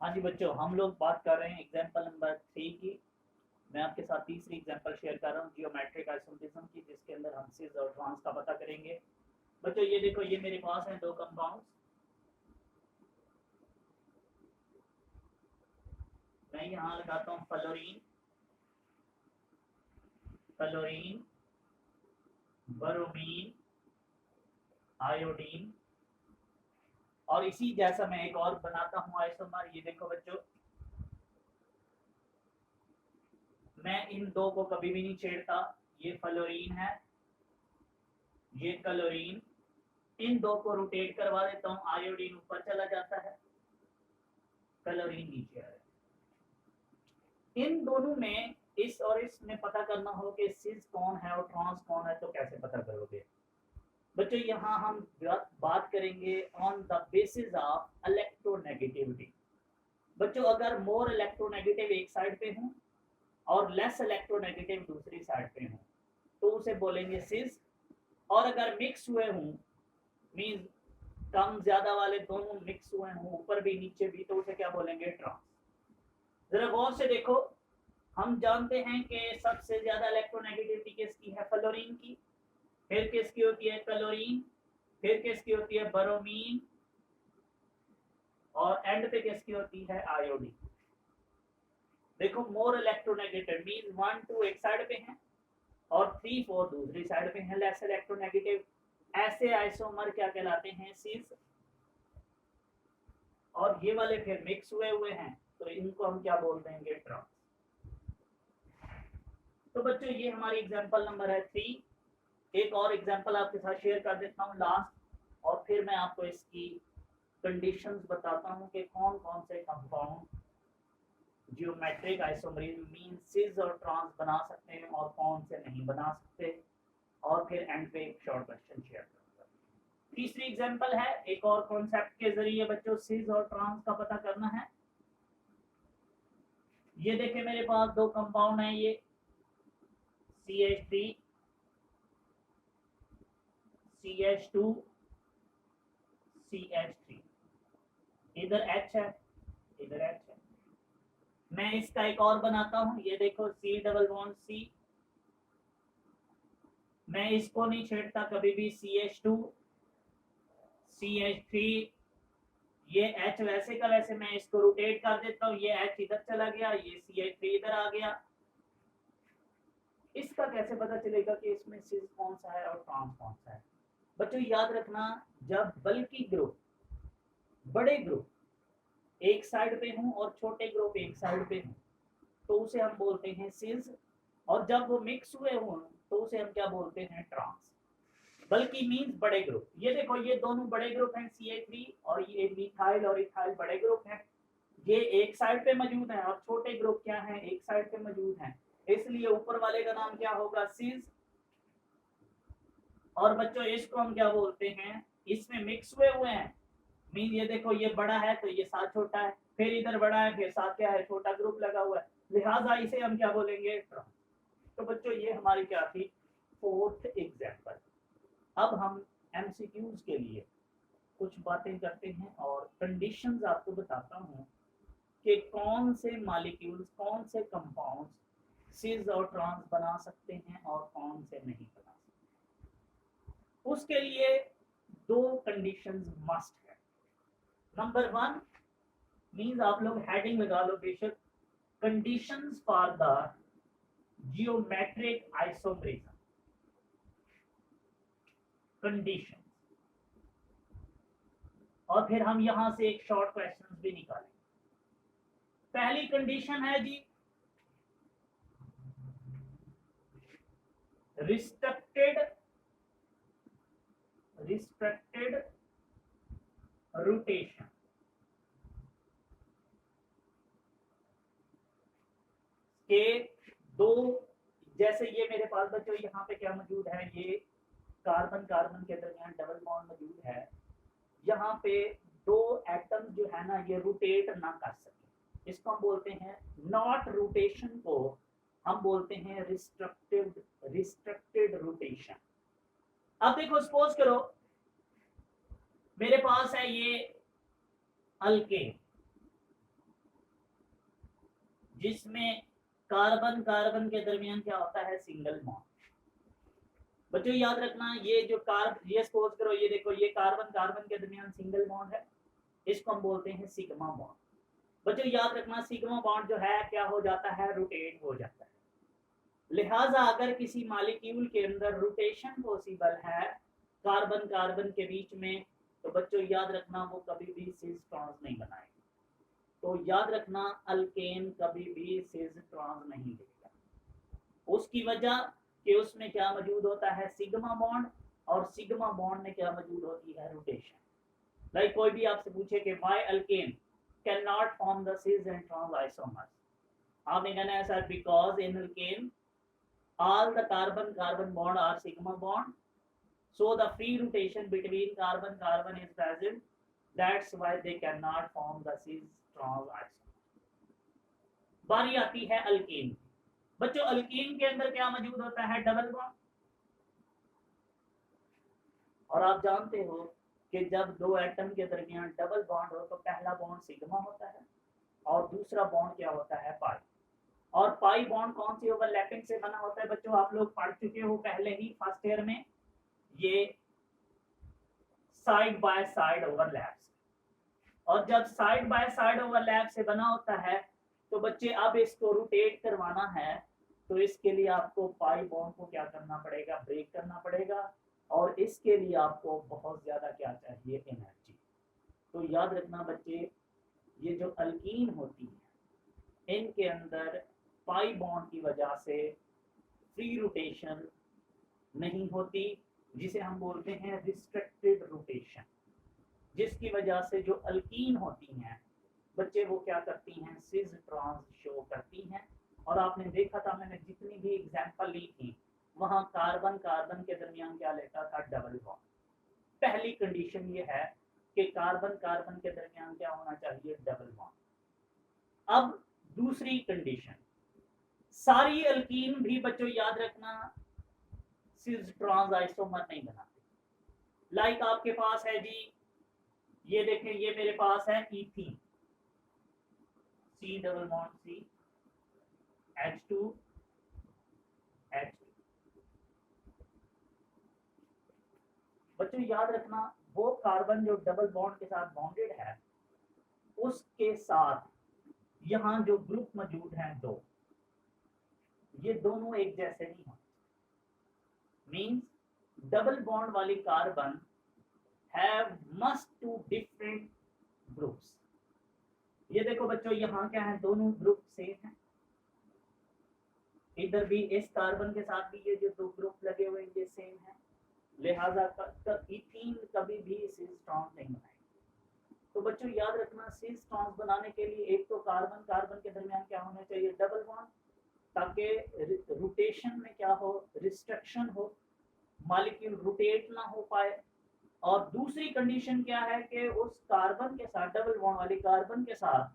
हाँ जी बच्चों, हम लोग बात कर रहे हैं एग्जाम्पल नंबर 3 की। मैं आपके साथ तीसरी एग्जाम्पल शेयर कर रहा हूँ जियोमेट्रिक आइसोमेरिज्म की, जिसके अंदर हम सिज और ट्रांस का पता करेंगे। बच्चों ये देखो, ये मेरे पास है दो कंपाउंड्स। मैं यहाँ लगाता हूँ फ्लोरीन, फ्लोरीन, ब्रोमीन, आयोडीन, और इसी जैसा मैं एक और बनाता हूँ आइसोमर। ये देखो बच्चों, मैं इन दो को कभी भी नहीं छेड़ता। ये फ्लोरीन है, ये क्लोरीन। इन दो को रोटेट करवा देता हूँ, आयोडीन ऊपर चला जाता है, क्लोरीन नीचे आ जाता है। इन दोनों में इस और इस में पता करना हो कि सिस कौन है और ट्रांस कौन है, तो कैसे पता करोगे बच्चों? यहाँ हम बात करेंगे on the basis of electronegativity. बच्चों अगर मोर इलेक्ट्रोनेगेटिव एक साइड पे हूँ और लेस इलेक्ट्रोनेगेटिव दूसरी साइड पे हूँ, तो उसे बोलेंगे सिस। और अगर मिक्स हुए हूँ, मीन्स कम ज्यादा वाले दोनों मिक्स हुए हूँ, ऊपर भी नीचे भी, तो उसे क्या बोलेंगे? ट्रांस। जरा गौर से देखो, हम जानते हैं कि सबसे ज्यादा इलेक्ट्रोनेगेटिविटी किसकी है? फ्लोरीन की। फिर किसकी होती है? क्लोरीन। फिर किसकी होती है? ब्रोमीन। और एंड पे किसकी होती है? आयोडीन। देखो, मोर इलेक्ट्रोनेगेटिव मीन 1 2 एक साइड पे हैं और 3 4 दूसरी साइड पे हैं, लेस इलेक्ट्रोनेगेटिव। ऐसे आइसोमर क्या कहलाते हैं? सिस। और ये वाले फिर मिक्स हुए हुए हैं, तो इनको हम क्या बोल देंगे? ट्रांस। तो बच्चों ये हमारी एग्जांपल नंबर है 3। एक और एग्जांपल आपके साथ शेयर कर देता हूँ लास्ट, और फिर मैं आपको इसकी कंडीशंस बताता हूँ कि कौन कौन से कंपाउंड जियोमेट्रिक आइसोमरिज्म मीन सिस और ट्रांस बना सकते हैं और कौन से नहीं बना सकते। और फिर एंड पे एक शॉर्ट क्वेश्चन शेयर करूंगा। तीसरी एग्जांपल है, एक और कॉन्सेप्ट के जरिए बच्चों सिस और ट्रांस का पता करना है। ये देखें, मेरे पास दो कंपाउंड है, ये CH3, CH2, CH3। इधर H है, इधर H है। मैं इसका एक और बनाता हूं, ये देखो C डबल बॉन्ड C। मैं इसको नहीं छेड़ता कभी भी, CH2, CH3। ये H वैसे का वैसे मैं इसको रोटेट कर देता हूँ, ये H इधर चला गया, ये CH3 इधर आ गया। इसका कैसे पता चलेगा कि इसमें सिस कौन सा है और ट्रांस कौन सा है? बच्चों याद रखना, जब बल्कि ग्रुप, बड़े ग्रुप एक साइड पे हूं और छोटे ग्रुप एक साइड पे हूं, तो उसे हम बोलते हैं सिस। और जब वो मिक्स हुए हों, तो उसे हम क्या बोलते हैं? ट्रांस। बल्कि मीन्स बड़े ग्रुप। ये देखो, ये दोनों बड़े ग्रुप हैं, CH3, और ये मिथाइल और इथाइल बड़े ग्रुप हैं। ये एक साइड पे मौजूद हैं, और छोटे ग्रुप क्या हैं? एक साइड पे मौजूद हैं। इसलिए ऊपर वाले का नाम क्या होगा? सिस। और बच्चों इसको हम क्या बोलते हैं? इसमें मिक्स हुए हुए हैं, मीन ये देखो, ये बड़ा है तो ये साथ छोटा है, फिर इधर बड़ा है, फिर साथ क्या है? छोटा ग्रुप लगा हुआ है, लिहाजा इसे हम क्या बोलेंगे? ट्रांस। तो बच्चों ये हमारी क्या थी? Fourth example. अब हम MCQs के लिए कुछ बातें करते हैं और कंडीशंस आपको बताता हूँ कि कौन से मॉलिक्यूल्स, कौन से कंपाउंड्स सिस और ट्रांस बना सकते हैं और कौन से नहीं बना सकते। उसके लिए दो कंडीशंस मस्ट है। नंबर 1 मीन्स, आप लोग हेडिंग लगा लो बेशक, conditions for the geometric isomerism. Condition. और फिर हम यहां से एक शॉर्ट क्वेश्चन भी निकालेंगे। पहली कंडीशन है जी, रिस्ट्रिक्टेड रोटेशन। के दो, जैसे ये मेरे पास बच्चों यहाँ पे क्या मौजूद है? ये कार्बन कार्बन के दरमियान डबल बॉन्ड मौजूद है। यहाँ पे दो एटम जो है ना, ये रोटेट ना कर सके, इसको हम बोलते हैं नॉट रोटेशन को हम बोलते हैं रिस्ट्रिक्टेड रोटेशन। अब देखो, सपोज करो मेरे पास है ये अल्केन, जिसमें कार्बन कार्बन के दरमियान क्या होता है, सिंगल बॉन्ड। बच्चों याद रखना, ये जो ये सपोज करो, ये देखो, ये कार्बन कार्बन के दरमियान सिंगल बॉन्ड है, इसको हम बोलते हैं सिग्मा बॉन्ड। बच्चों याद रखना, सिग्मा बॉन्ड जो है क्या हो जाता है, रोटेट हो जाता है। लिहाजा अगर किसी मॉलिक्यूल के अंदर रोटेशन पॉसिबल है कार्बन कार्बन के बीच में, तो बच्चों याद रखना वो कभी भी सिस ट्रांस नहीं बनाएगा। तो याद रखना, अल्केन कभी भी सिस ट्रांस नहीं देगा। उसकी वजह कि उसमें क्या मौजूद होता है, सिग्मा बॉन्ड, और सिग्मा बॉन्ड में क्या मौजूद होती है, रोटेशन। लाइक कोई भी आपसे पूछे कि why alkane can not form the cis and trans isomers, आपने कहना है sir because in alkane all the carbon carbon bond are sigma bond, so the free rotation between carbon carbon is present, that's why they cannot form the cis trans isomer। बारी आती है alkyne. बच्चों alkyne के अंदर क्या मौजूद होता है, डबल बॉन्ड। और आप जानते हो कि जब दो एटम के दरमियान डबल बॉन्ड हो तो पहला बॉन्ड सिग्मा होता है और दूसरा बॉन्ड क्या होता है, पाई। और पाई बॉन्ड कौन सी ओवरलैपिंग से बना होता है, बच्चों आप लोग पढ़ चुके हो पहले ही फर्स्ट ईयर में, ये साइड बाय साइड ओवरलैप से। और जब साइड बाय साइड ओवरलैप से बना होता है तो बच्चे अब इसको रोटेट करवाना है, तो इसके लिए आपको पाई बॉन्ड को क्या करना पड़ेगा, ब्रेक करना पड़ेगा। और इसके लिए आपको बहुत ज्यादा क्या चाहिए, एनर्जी। तो याद रखना बच्चे, ये जो अल्कीन होती है इनके अंदर पाई बॉन्ड की वजह से फ्री रोटेशन नहीं होती, जिसे हम बोलते हैं रिस्ट्रिक्टेड रोटेशन, जिसकी वजह से जो अल्कीन होती हैं बच्चे वो क्या करती हैं, सिस ट्रांस शो करती हैं। और आपने देखा था मैंने जितनी भी एग्जांपल ली थी वहां कार्बन कार्बन के दरमियान क्या लेता था, डबल बॉन्ड। पहली कंडीशन ये है कि कार्बन कार्बन के दरमियान क्या होना चाहिए, डबल बॉन्ड। अब दूसरी कंडीशन, सारी अल्कीन भी बच्चों याद रखना सिस ट्रांस आइसोमर नहीं बनाते। लाइक आपके पास है जी, ये देखें, ये मेरे पास है ethene, C double bond C, H2 H2। बच्चों याद रखना, वो कार्बन जो डबल बॉन्ड के साथ बॉन्डेड है उसके साथ यहां जो ग्रुप मौजूद हैं दो, ये दोनों एक जैसे नहीं होते। मींस डबल बॉन्ड वाली carbon have must two different groups. ये देखो बच्चों, यहाँ क्या है, दोनों ग्रुप सेम है। इधर भी इस कार्बन के साथ भी ये जो दो ग्रुप लगे हुए ये सेम है, लिहाजा इथीन कभी भी सिस ट्रांस नहीं बनाएगी। तो बच्चों याद रखना, सिस ट्रांस बनाने के लिए एक तो कार्बन कार्बन के दरमियान क्या होना चाहिए, डबल बॉन्ड, ताकि रोटेशन में क्या हो, रिस्ट्रिक्शन हो, मॉलिक्यूल रोटेट ना हो पाए। और दूसरी कंडीशन क्या है कि उस कार्बन के साथ, डबल बॉन्ड वाली कार्बन के साथ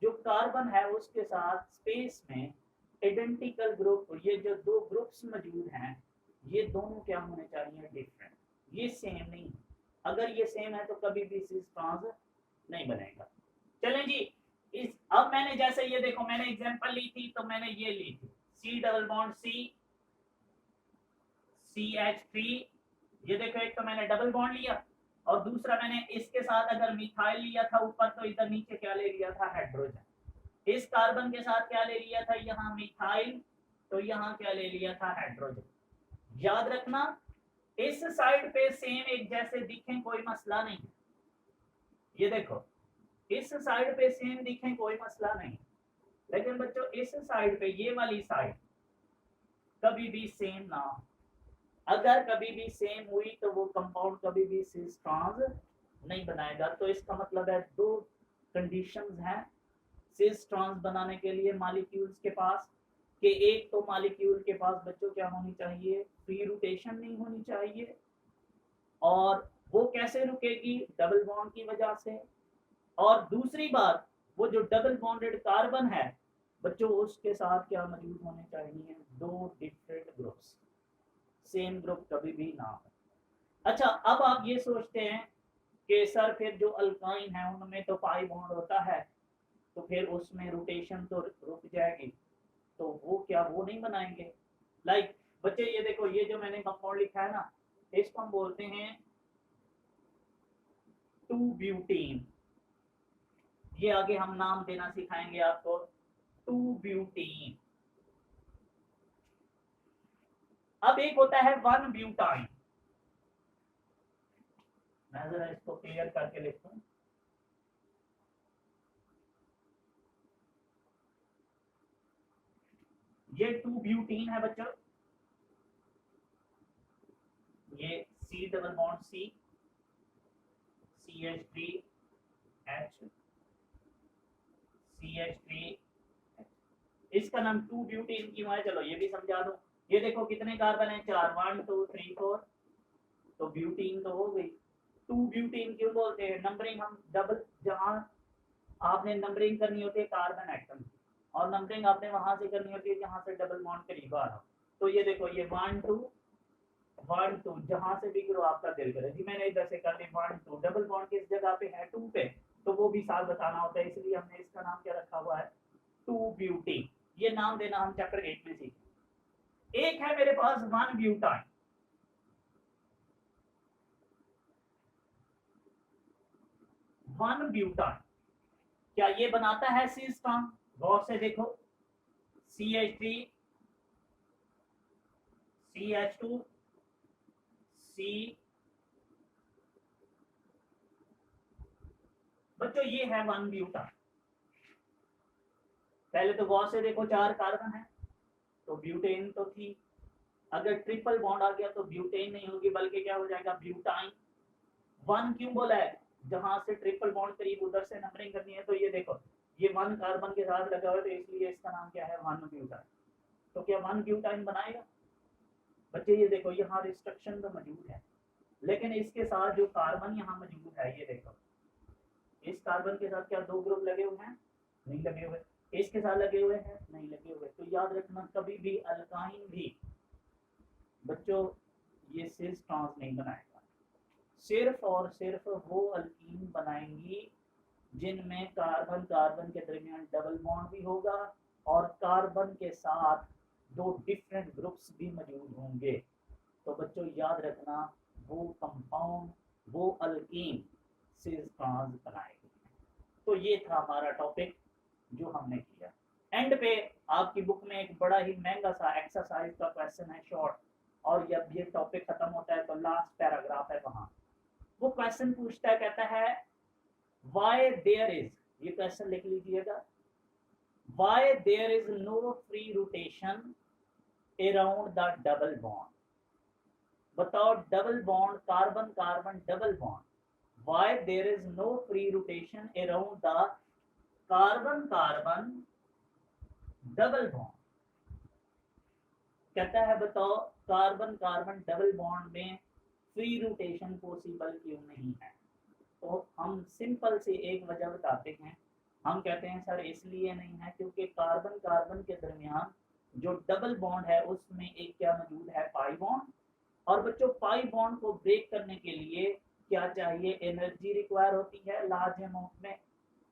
जो कार्बन है उसके साथ स्पेस में आइडेंटिकल ग्रुप, ये जो दो ग्रुप्स मौजूद हैं ये दोनों क्या होने चाहिए, डिफरेंट, ये सेम नहीं। अगर ये सेम है तो कभी भी सिस ट्रांस नहीं बनेगा। चलें जी, इस अब मैंने जैसे ये देखो, मैंने एग्जांपल ली थी तो मैंने ये ली थी सी डबल बॉन्ड सी, CH3, ये देखो एक तो मैंने डबल बॉन्ड लिया और दूसरा मैंने इसके साथ अगर मिथाइल लिया था ऊपर तो इधर नीचे क्या ले लिया था, हाइड्रोजन। इस कार्बन के साथ क्या ले लिया था, यहाँ मिथाइल, तो यहाँ क्या ले लिया था, हाइड्रोजन। याद रखना, इस साइड पे सेम एक जैसे दिखें कोई मसला नहीं। ये देखो, इस साइड पे सेम दिखें कोई मसला नहीं, लेकिन बच्चों इस साइड पे, ये वाली साइड कभी भी सेम ना हो। अगर कभी भी सेम हुई तो वो कंपाउंड कभी भी सिस ट्रांस नहीं बनाएगा। तो इसका मतलब है दो कंडीशंस हैं सिस ट्रांस बनाने के लिए मॉलिक्यूल्स के पास, कि एक तो मॉलिक्यूल के पास बच्चों क्या होनी चाहिए, फ्री रोटेशन नहीं होनी चाहिए। और वो कैसे रुकेगी, डबल बॉन्ड की वजह से। और दूसरी बात, वो जो डबल बॉन्डेड कार्बन है बच्चों उसके साथ क्या मौजूद होने चाहिए, दो डिफरेंट ग्रुप्स, सेम ग्रुप कभी भी ना हो। अच्छा, अब आप ये सोचते हैं कि सर फिर जो अल्काइन है उनमें तो पाई बॉन्ड होता है, तो फिर उसमें रोटेशन तो रुक जाएगी, तो वो क्या वो नहीं बनाएंगे। लाइक बच्चे ये देखो, ये जो मैंने कंपाउंड लिखा है ना, इसको हम बोलते हैं 2-ब्यूटीन। ये आगे हम नाम देना सिखाएंगे आपको, 2-ब्यूटीन। अब एक होता है 1-ब्यूटाइन। मैं जरा इसको क्लियर करके लिखूं। ये 2-ब्यूटीन है बच्चों, ये C double bond C, CH3H, CH3, इसका नाम 2-ब्यूटीन क्यों है, चलो ये भी समझा दो। ये देखो कितने कार्बन है, 4, 1 2 3 4, तो ब्यूटीन तो हो गई। 2-ब्यूटीन क्यों बोलते हैं, नंबरिंग हम डबल, जहां आपने नंबरिंग करनी होती है कार्बन एटम, और नंबरिंग आपने वहां से करनी होती है जहां से डबल बॉन्ड करीब आ रहा। तो ये देखो, ये 1 2 1 2, जहां से भी करो आपका दिल करे जी, मैंने इधर से कर ली 1 2, डबल बॉन्ड किस जगह पे है, 2 पे, तो वो भी साथ बताना होता है, इसलिए हमने इसका नाम क्या रखा हुआ है, 2-ब्यूटीन। ये नाम देना हम चैप्टर 8 में सीखें। एक है मेरे पास 1-ब्यूटाइन। 1-ब्यूटाइन क्या ये बनाता है सी स्ट्रॉन्ग, गौर से देखो, CH3 CH2 C, बच्चों ये है 1-ब्यूटाइन। पहले तो गौर से देखो, 4 कार्बन है तो ब्यूटेन तो थी, अगर ट्रिपल बॉन्ड आ गया तो ब्यूटेन नहीं होगी बल्कि क्या हो जाएगा, ब्यूटाइन। 1 क्यों बोला है, जहां से ट्रिपल बॉन्ड करीब उधर से नंबरिंग करनी है, तो ये देखो ये 1 कार्बन के साथ लगा हुआ है, तो इसलिए इसका नाम क्या है, 1-ब्यूटाइन। तो क्या 1-ब्यूटाइन बनाएगा बच्चे, ये देखो यहाँ रिस्ट्रक्शन तो मौजूद है, लेकिन इसके साथ जो कार्बन यहाँ मौजूद है, ये देखो इस कार्बन के साथ क्या 2 ग्रुप लगे हुए हैं, नहीं लगे हुए, इसके साथ लगे हुए हैं, नहीं लगे हुए। तो याद रखना, कभी भी अल्काइन भी बच्चों ये सिस ट्रांस नहीं बनाएगा, सिर्फ और सिर्फ वो अल्कीन बनाएंगी जिनमें कार्बन कार्बन के दरमियान डबल बॉन्ड भी होगा और कार्बन के साथ 2 डिफरेंट ग्रुप्स भी मौजूद होंगे। तो बच्चों याद रखना, वो कंपाउंड, वो अल्कीन सिस ट्रांस बनाएगी। तो ये था हमारा टॉपिक जो हमने किया। एंड पे आपकी बुक में एक बड़ा ही महंगा सा एक्सरसाइज का क्वेश्चन है शॉर्ट, और जब ये टॉपिक खत्म होता है तो लास्ट पैराग्राफ है, वहां वो क्वेश्चन पूछता है, कहता है व्हाई देयर इज, ये क्वेश्चन लिख लीजिएगा, why there is no free rotation around the double bond. बताओ, double bond carbon carbon double bond, why there is no free rotation around the carbon carbon double bond. कहता है बताओ, carbon carbon double bond में free rotation possible क्यों नहीं है। तो हम सिंपल से एक वजह बताते हैं, हम कहते हैं सर इसलिए नहीं है क्योंकि कार्बन कार्बन के दरमियान जो डबल बॉन्ड है उसमें एक क्या मौजूद है, पाई बॉन्ड, और बच्चों पाई बॉन्ड को ब्रेक करने के लिए क्या चाहिए, एनर्जी रिक्वायर होती है लार्ज अमाउंट में,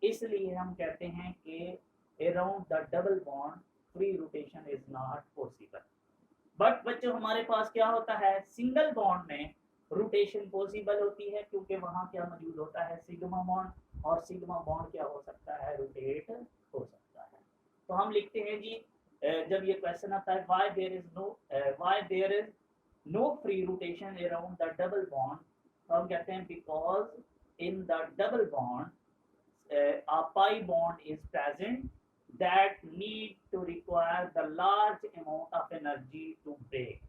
इसलिए हम कहते हैं कि around the double bond free rotation is not possible. But बच्चों हमारे पास क्या होता है, सिंगल बॉन्ड में रोटेशन पॉसिबल होती है, क्योंकि वहां क्या मौजूद होता है, सिग्मा बॉन्ड, और सिग्मा बॉन्ड क्या हो सकता है, रोटेट हो सकता है। तो हम लिखते हैं जी, जब ये क्वेश्चन आता है why there is no free rotation around the double bond, तो हम कहते हैं because in the double bond a pi bond is present that need to require the large amount of energy to break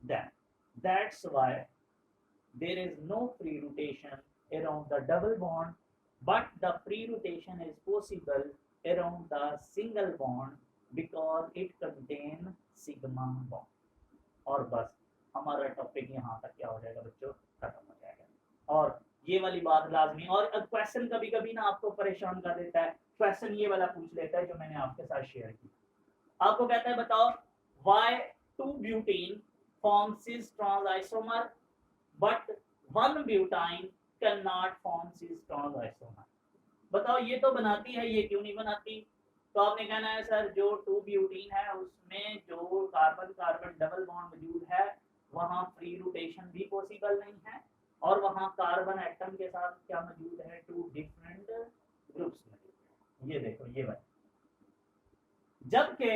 them. That's why there is no free rotation around the double bond, but the free rotation is possible around the single bond because it contains sigma bond. और बस हमारा topic यहाँ तक क्या हो जाएगा बच्चों, खत्म हो जाएगा। और ये वाली बात लाजमी, और क्वेश्चन कभी कभी ना आपको परेशान कर देता है, क्वेश्चन ये वाला पूछ लेता है जो मैंने आपके साथ शेयर किया। आपको कहता है बताओ why two butene form cis trans isomer but one butyne can not form cis trans isomer. बताओ ये तो बनाती है, ये क्यों नहीं बनाती? तो आपने कहना है सर जो 2 ब्यूटीन है उसमें जो कार्बन कार्बन डबल बॉन्ड मौजूद है वहां फ्री रोटेशन भी पॉसिबल नहीं है, और वहां कार्बन एटम के साथ क्या मौजूद है, 2 डिफरेंट ग्रुप्स मौजूद है। ये देखो ये बात, जबकि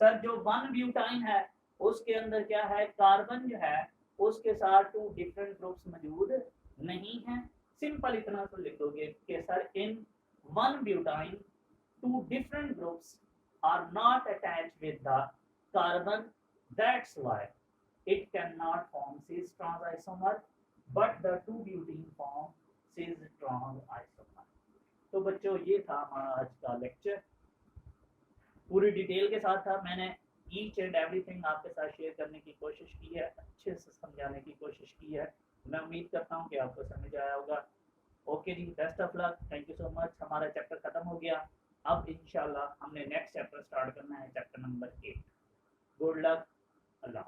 सर जो 1 ब्यूटाइन है उसके अंदर क्या है, कार्बन जो है उसके साथ 2 डिफरेंट ग्रुप्स मौजूद नहीं है। सिंपल इतना तो लिख दोगे कि sir in 1 butyne 2 different groups are not attached with the carbon. That's why it cannot form cis-trans isomer, but the 2 butene form cis-trans isomer. तो बच्चों ये था हमारा आज का लेक्चर, पूरी डिटेल के साथ था। मैंने ईच एंड एवरीथिंग आपके साथ शेयर करने की कोशिश की है, अच्छे से समझाने की कोशिश की है। मैं उम्मीद करता हूँ कि आपको समझ आया होगा। ओके जी, best of luck, thank you so much. हमारा चैप्टर खत्म हो गया, अब इंशाल्लाह हमने नेक्स्ट चैप्टर स्टार्ट करना है, चैप्टर नंबर 8। गुड लक, अल्लाह।